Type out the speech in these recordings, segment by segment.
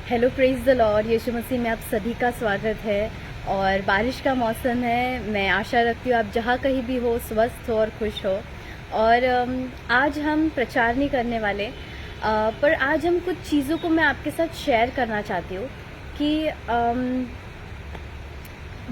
Hello, praise the lord. Yeshu Masih में आप सभी का स्वागत है। और बारिश का मौसम है। मैं आशा रखती हूँ आप जहाँ कहीं भी हो स्वस्थ हो और खुश हो। और आज हम प्रचार नहीं करने वाले, पर आज हम कुछ चीज़ों को मैं आपके साथ शेयर करना चाहती हूँ कि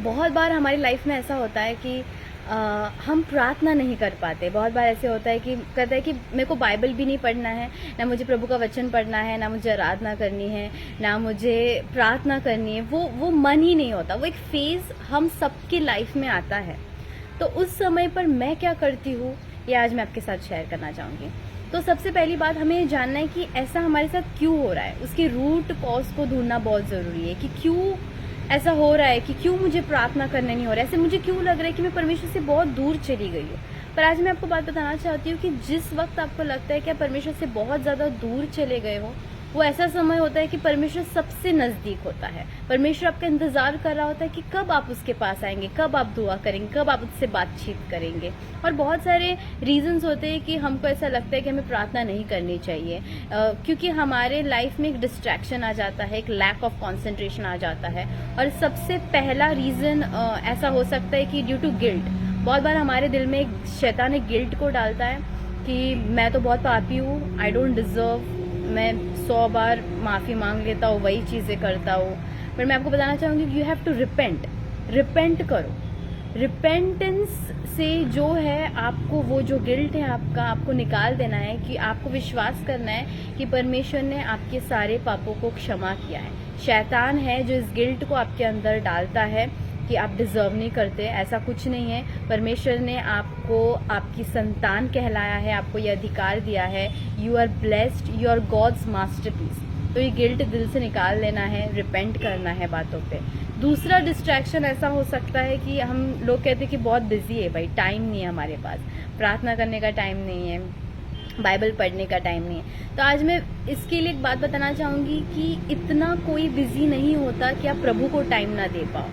बहुत बार हमारी लाइफ में ऐसा होता है कि हम प्रार्थना नहीं कर पाते। बहुत बार ऐसे होता है कि कहते हैं कि मेरे को बाइबल भी नहीं पढ़ना है, ना मुझे प्रभु का वचन पढ़ना है, ना मुझे आराधना करनी है, ना मुझे प्रार्थना करनी है। वो मन ही नहीं होता। वो एक फेज़ हम सबकी लाइफ में आता है। तो उस समय पर मैं क्या करती हूँ, ये आज मैं आपके साथ शेयर करना चाहूँगी। तो सबसे पहली बात हमें ये जानना है कि ऐसा हमारे साथ क्यों हो रहा है। उसके रूट कॉज को ढूंढना बहुत ज़रूरी है कि क्यों ऐसा हो रहा है, कि क्यों मुझे प्रार्थना करना नहीं हो रहा है, ऐसे मुझे क्यों लग रहा है कि मैं परमेश्वर से बहुत दूर चली गई हूँ। पर आज मैं आपको बात बताना चाहती हूँ कि जिस वक्त आपको लगता है कि आप परमेश्वर से बहुत ज़्यादा दूर चले गए हो, वो ऐसा समय होता है कि परमेश्वर सबसे नज़दीक होता है। परमेश्वर आपका इंतज़ार कर रहा होता है कि कब आप उसके पास आएंगे, कब आप दुआ करेंगे, कब आप उससे बातचीत करेंगे। और बहुत सारे रीजंस होते हैं कि हमको ऐसा लगता है कि हमें प्रार्थना नहीं करनी चाहिए, क्योंकि हमारे लाइफ में एक डिस्ट्रैक्शन आ जाता है, एक लैक ऑफ कॉन्सेंट्रेशन आ जाता है। और सबसे पहला रीज़न ऐसा हो सकता है कि ड्यू टू गिल्ट। बहुत बार हमारे दिल में एक शैतान एक गिल्ट को डालता है कि मैं तो बहुत पापी हूँ, आई डोंट डिज़र्व, मैं 100 बार माफ़ी मांग लेता हूँ, वही चीज़ें करता हूँ। पर मैं आपको बताना चाहूँगी कि यू हैव टू रिपेंट करो। रिपेंटेंस से जो है, आपको वो जो गिल्ट है आपको निकाल देना है, कि आपको विश्वास करना है कि परमेश्वर ने आपके सारे पापों को क्षमा किया है। शैतान है जो इस गिल्ट को आपके अंदर डालता है कि आप डिज़र्व नहीं करते। ऐसा कुछ नहीं है। परमेश्वर ने आपको आपकी संतान कहलाया है, आपको ये अधिकार दिया है। You are blessed, you are God's masterpiece. तो ये गिल्ट दिल से निकाल लेना है, रिपेंट करना है बातों पे। दूसरा डिस्ट्रैक्शन ऐसा हो सकता है कि हम लोग कहते हैं कि बहुत बिजी है भाई, टाइम नहीं है हमारे पास, प्रार्थना करने का टाइम नहीं है, बाइबल पढ़ने का टाइम नहीं है। तो आज मैं इसके लिए एक बात बताना चाहूँगी कि इतना कोई बिजी नहीं होता कि आप प्रभु को टाइम ना दे पाओ।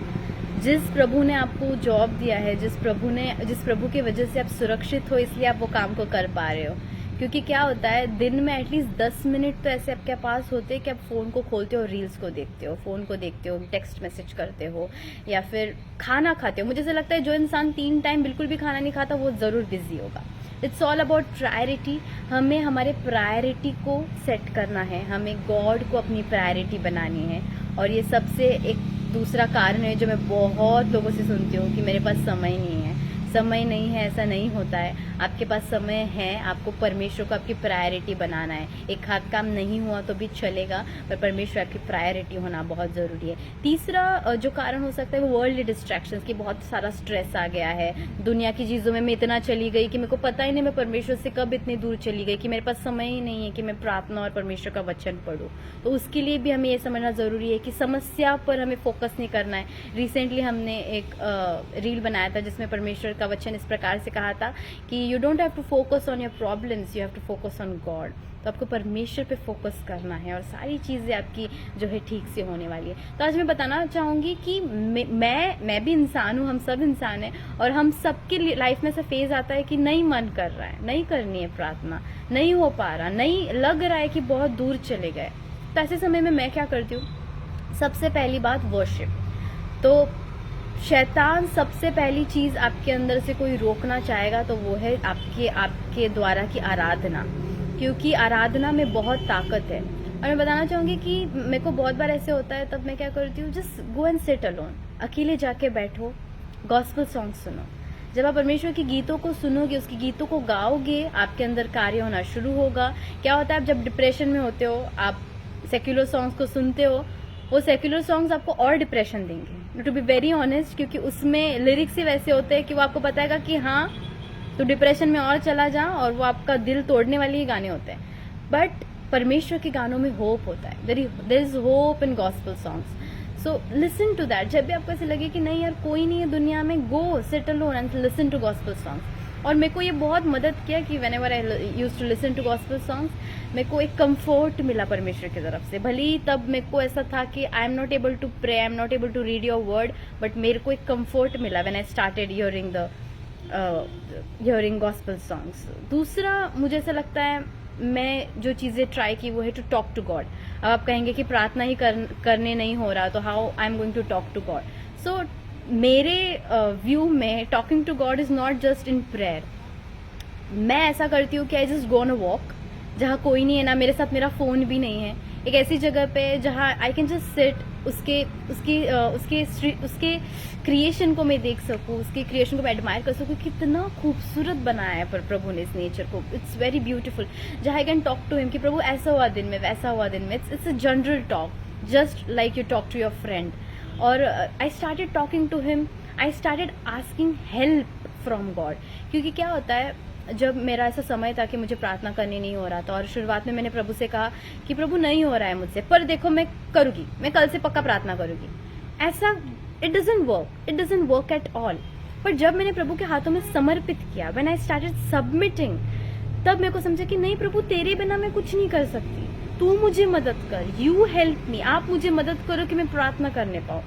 जिस प्रभु ने आपको जॉब दिया है, जिस प्रभु की वजह से आप सुरक्षित हो, इसलिए आप वो काम को कर पा रहे हो। क्योंकि क्या होता है, दिन में एटलीस्ट 10 मिनट तो ऐसे आपके पास होते हैं कि आप फ़ोन को खोलते हो, रील्स को देखते हो, फ़ोन को देखते हो, टेक्स्ट मैसेज करते हो, या फिर खाना खाते हो। मुझे ऐसा लगता है जो इंसान 3 टाइम बिल्कुल भी खाना नहीं खाता, वो ज़रूर बिजी होगा। It's all about priority. हमें हमारे प्रायोरिटी को सेट करना है, हमें गॉड को अपनी प्रायोरिटी बनानी है। और ये सबसे एक दूसरा कारण है जो मैं बहुत लोगों से सुनती हूँ कि मेरे पास समय नहीं है, समय नहीं है। ऐसा नहीं होता है, आपके पास समय है। आपको परमेश्वर को आपकी प्रायोरिटी बनाना है। एक हाथ काम नहीं हुआ तो भी चलेगा, पर परमेश्वर आपकी प्रायोरिटी होना बहुत ज़रूरी है। तीसरा जो कारण हो सकता है वो वर्ल्ड डिस्ट्रैक्शंस की। बहुत सारा स्ट्रेस आ गया है, दुनिया की चीज़ों में मैं इतना चली गई कि मेरे को पता ही नहीं मैं परमेश्वर से कब इतनी दूर चली गई, कि मेरे पास समय ही नहीं है कि मैं प्रार्थना और परमेश्वर का वचन पढूं। तो उसके लिए भी हमें ये समझना ज़रूरी है कि समस्या पर हमें फोकस नहीं करना है। रिसेंटली हमने एक रील बनाया था जिसमें परमेश्वर का वचन इस प्रकार से कहा था कि you don't have to focus on your problems, you have to focus on God. तो आपको परमेश्वर पे फोकस करना है और सारी चीज़ें आपकी जो है ठीक से होने वाली है। तो आज मैं बताना चाहूँगी कि मैं भी इंसान हूँ, हम सब इंसान हैं, और हम सबके लाइफ में ऐसा फेज आता है कि नहीं मन कर रहा है, नहीं करनी है प्रार्थना, नहीं हो पा रहा, नहीं लग रहा है कि बहुत दूर चले गए। तो ऐसे समय में मैं क्या करती हूँ, सबसे पहली बात वर्शिप। तो शैतान सबसे पहली चीज़ आपके अंदर से कोई रोकना चाहेगा तो वो है आपके द्वारा की आराधना, क्योंकि आराधना में बहुत ताकत है। और मैं बताना चाहूँगी कि मेरे को बहुत बार ऐसे होता है, तब मैं क्या करती हूँ, just go and sit alone, अकेले जाके बैठो, गॉस्पेल सॉन्ग सुनो। जब आप परमेश्वर के गीतों को सुनोगे, उसके गीतों को गाओगे, आपके अंदर कार्य होना शुरू होगा। क्या होता है, आप जब डिप्रेशन में होते हो, आप सेक्युलर सॉन्ग्स को सुनते हो, वो सेक्युलर सॉन्ग्स आपको और डिप्रेशन देंगे, टू बी वेरी ऑनेस्ट, क्योंकि उसमें लिरिक्स ही वैसे होते हैं कि वो आपको बताएगा कि हाँ तो डिप्रेशन में और चला जा, और वो आपका दिल तोड़ने वाले ही गाने होते हैं। बट परमेश्वर के गानों में होप होता है, there is hope in gospel songs. So listen to that. जब भी आपको ऐसे लगे कि नहीं यार कोई नहीं है दुनिया में, go sit alone and listen to gospel songs. और मेरे को ये बहुत मदद किया कि whenever I use to listen to gospel songs, मेरे को एक कंफर्ट मिला परमेश्वर की तरफ से। भले ही तब मेरे को ऐसा था कि I am not able to pray, I am not able to read your word, but मेरे को एक कंफर्ट मिला when I started hearing gospel songs. दूसरा मुझे ऐसा लगता है मैं जो चीज़ें ट्राई की वो है टू टॉक टू गॉड। अब आप कहेंगे कि प्रार्थना ही करने नहीं हो रहा, तो how I am going to talk to God. So मेरे व्यू में talking to God is not just in prayer. मैं ऐसा करती हूँ कि I just go on a walk, जहाँ कोई नहीं है, ना मेरे साथ मेरा फ़ोन भी नहीं है, एक ऐसी जगह पे जहाँ आई कैन जस्ट सिट, उसके क्रिएशन को मैं देख सकूँ, उसके क्रिएशन को मैं एडमायर कर सकूँ, कितना खूबसूरत बनाया है पर प्रभु ने इस नेचर को। It's very beautiful. जहाँ I can talk to him कि प्रभु ऐसा हुआ दिन में, वैसा हुआ दिन में। It's a general talk, just like you talk to your friend. और I started talking to him, I started asking help from God. क्योंकि क्या होता है, जब मेरा ऐसा समय था कि मुझे प्रार्थना करनी नहीं हो रहा था, और शुरुआत में मैंने प्रभु से कहा कि प्रभु नहीं हो रहा है मुझसे, पर देखो मैं करूँगी, मैं कल से पक्का प्रार्थना करूँगी। ऐसा it doesn't work at all. पर जब मैंने प्रभु के हाथों में समर्पित किया, व्हेन आई स्टार्टेड सबमिटिंग, तब मेरे को समझा कि नहीं प्रभु, तेरे बिना मैं कुछ नहीं कर सकती, तू मुझे मदद कर, यू हेल्प मी, आप मुझे मदद करो कि मैं प्रार्थना करने पाऊँ।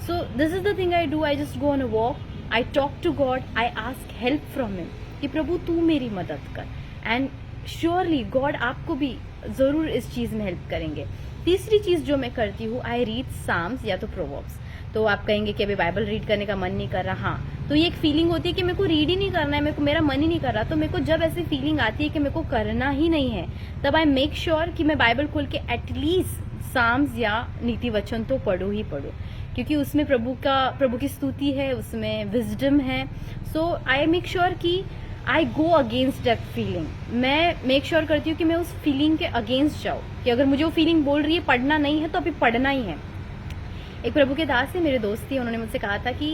So this is the thing I do, I just go on a walk, I talk to God, I ask help from him कि प्रभु तू मेरी मदद कर, एंड श्योरली गॉड आपको भी ज़रूर इस चीज़ में हेल्प करेंगे। तीसरी चीज़ जो मैं करती हूँ, आई रीड साम्स या तो प्रोवर्ब्स। तो आप कहेंगे कि अभी बाइबल रीड करने का मन नहीं कर रहा, हाँ, तो ये एक फीलिंग होती है कि मेरे को रीड ही नहीं करना है, मेरा मन ही नहीं कर रहा। तो मेरे को जब ऐसी फीलिंग आती है कि मेरे को करना ही नहीं है, तब आई मेक श्योर कि मैं बाइबल खोल के एटलीस्ट साम्स या नीति वचन तो पढ़ूँ ही पढ़ूँ, क्योंकि उसमें प्रभु की स्तुति है, उसमें विजडम है। सो आई मेक श्योर कि आई गो अगेंस्ट दैट फीलिंग। मैं मेक श्योर करती हूँ कि मैं उस फीलिंग के अगेंस्ट जाऊँ, कि अगर मुझे वो फीलिंग बोल रही है पढ़ना नहीं है, तो अभी पढ़ना ही है। एक प्रभु के दास से मेरे दोस्त थी, उन्होंने मुझसे कहा था कि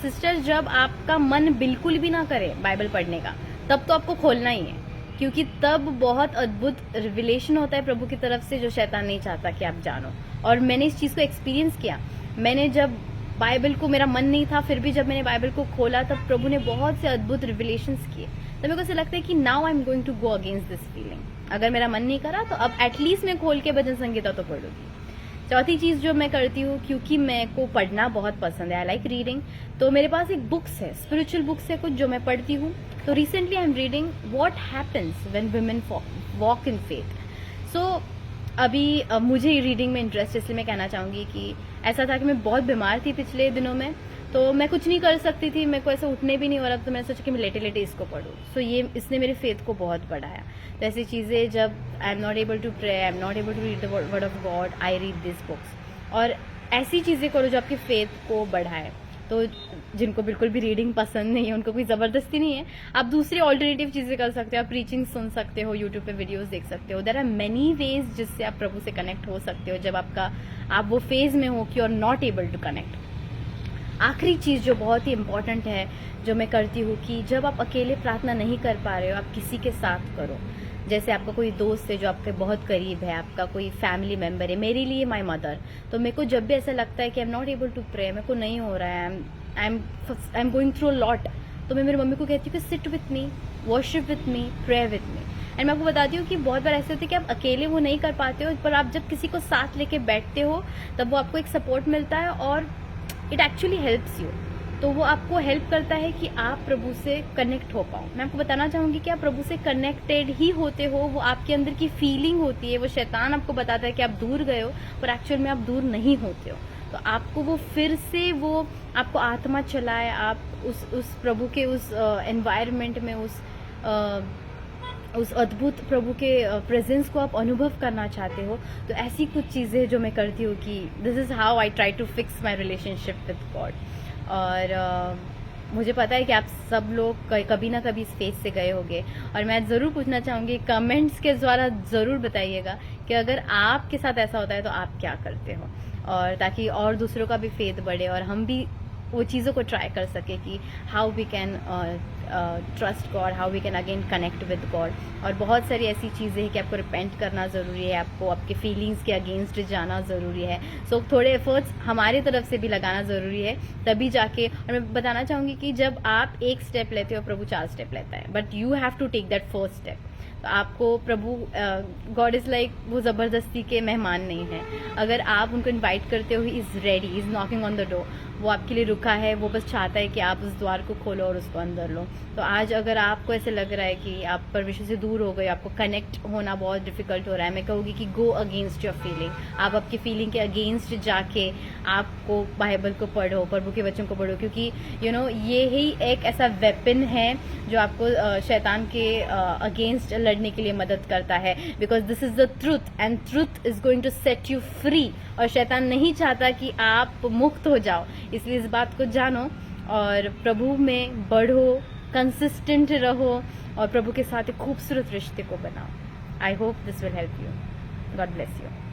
सिस्टर, जब आपका मन बिल्कुल भी ना करे बाइबल पढ़ने का, तब तो आपको खोलना ही है, क्योंकि तब बहुत अद्भुत रिविलेशन होता है प्रभु की तरफ से, जो शैतान नहीं चाहता कि आप जानो। और मैंने इस चीज़ को एक्सपीरियंस किया। मैंने जब बाइबल को, मेरा मन नहीं था, फिर भी जब मैंने बाइबल को खोला, तब प्रभु ने बहुत से अद्भुत रिविलेशंस किए। तो मेरे को ऐसा लगता है कि now I am going to go against this feeling. अगर मेरा मन नहीं करा, तो अब एटलीस्ट मैं खोल के भजन संगीता तो पढ़ूंगी। चौथी चीज़ जो मैं करती हूँ, क्योंकि मेरे को पढ़ना बहुत पसंद है, आई लाइक रीडिंग, तो मेरे पास एक बुक्स है, स्पिरिचुअल बुक्स है कुछ, जो मैं पढ़ती हूँ। तो recently I am reading what happens when women walk in faith. So अभी मुझे रीडिंग में इंटरेस्ट, इसलिए मैं कहना चाहूँगी कि ऐसा था कि मैं बहुत बीमार थी पिछले दिनों में, तो मैं कुछ नहीं कर सकती थी, मेरे को ऐसा उठने भी नहीं हो रहा, तो मैंने सोचा कि मैं लेटे लेटे इसको पढूं। सो इसने मेरे फेथ को बहुत बढ़ाया। तो ऐसी चीज़ें, जब I am not able to pray, I am not able to read the word of God, I read this books. और ऐसी चीज़ें करो जो आपके फेथ को बढ़ाए। तो जिनको बिल्कुल भी रीडिंग पसंद नहीं है, उनको कोई ज़बरदस्ती नहीं है, आप दूसरी ऑल्टरनेटिव चीज़ें कर सकते हो, आप प्रीचिंग सुन सकते हो, यूट्यूब पे वीडियोस देख सकते हो। देयर आर मेनी वेज जिससे आप प्रभु से कनेक्ट हो सकते हो, जब आप वो फेज में हो कि you are not able to connect. आखिरी चीज़ जो बहुत ही इम्पॉर्टेंट है, जो मैं करती हूँ, कि जब आप अकेले प्रार्थना नहीं कर पा रहे हो, आप किसी के साथ करो। जैसे आपका कोई दोस्त है जो आपके बहुत करीब है, आपका कोई फैमिली मेम्बर है, मेरे लिए माई मदर। तो मेरे को जब भी ऐसा लगता है कि I am not able to pray, मेरे को नहीं हो रहा है, I am going through lot, तो मैं मेरी मम्मी को कहती हूँ कि sit with me, worship with me, pray with me. And मैं आपको बताती हूँ कि बहुत बार ऐसे होते हैं कि आप अकेले वो नहीं कर पाते हो, पर आप जब किसी को साथ लेके बैठते हो, तब वो आपको एक सपोर्ट मिलता है, और इट एक्चुअली हेल्प्स यू। तो वो आपको हेल्प करता है कि आप प्रभु से कनेक्ट हो पाओ। मैं आपको बताना चाहूँगी कि आप प्रभु से कनेक्टेड ही होते हो, वो आपके अंदर की फीलिंग होती है। वो शैतान आपको बताता है कि आप दूर गए हो, पर एक्चुअल में आप दूर नहीं होते हो। तो आपको वो फिर से वो आपको आत्मा चलाए, आप उस प्रभु के उस एनवायरनमेंट में, उस अद्भुत प्रभु के प्रेजेंस को आप अनुभव करना चाहते हो। तो ऐसी कुछ चीज़ें जो मैं करती हूँ, कि this is how I try to fix my relationship with God. और मुझे पता है कि आप सब लोग कभी ना कभी इस फेज से गए होंगे, और मैं ज़रूर पूछना चाहूँगी, कमेंट्स के द्वारा ज़रूर बताइएगा कि अगर आपके साथ ऐसा होता है तो आप क्या करते हो, और ताकि और दूसरों का भी फेथ बढ़े, और हम भी वो चीज़ों को ट्राई कर सके कि how we can trust God, how we can again connect with God. और बहुत सारी ऐसी चीज़ें हैं कि आपको रिपेंट करना ज़रूरी है, आपको आपके फीलिंग्स के अगेंस्ट जाना ज़रूरी है। सो थोड़े एफर्ट्स हमारी तरफ से भी लगाना ज़रूरी है, तभी जाके। और मैं बताना चाहूँगी कि जब आप एक स्टेप लेते हो, प्रभु 4 स्टेप लेता है, but you have to take that first step. तो आपको प्रभु, गॉड इज़ लाइक, वो ज़बरदस्ती के मेहमान नहीं है। अगर आप उनको इनवाइट करते हो, he is ready, he is knocking on the door, वो आपके लिए रुका है, वो बस चाहता है कि आप उस द्वार को खोलो और उसको अंदर लो। तो आज अगर आपको ऐसे लग रहा है कि आप परमेश्वर से दूर हो गए, आपको कनेक्ट होना बहुत डिफिकल्ट हो रहा है, मैं कहूँगी कि गो अगेंस्ट योर फीलिंग। आप आपकी फीलिंग के अगेंस्ट जाके आपको बाइबल को पढ़ो, प्रभु के वचन को पढ़ो, क्योंकि ये ही एक ऐसा वेपन है जो आपको शैतान के अगेंस्ट लड़ने के लिए मदद करता है। Because this is the truth and truth is going to set you free. और शैतान नहीं चाहता कि आप मुक्त हो जाओ, इसलिए इस बात को जानो और प्रभु में बढ़ो, कंसिस्टेंट रहो और प्रभु के साथ एक खूबसूरत रिश्ते को बनाओ। I hope this will help you. God bless you.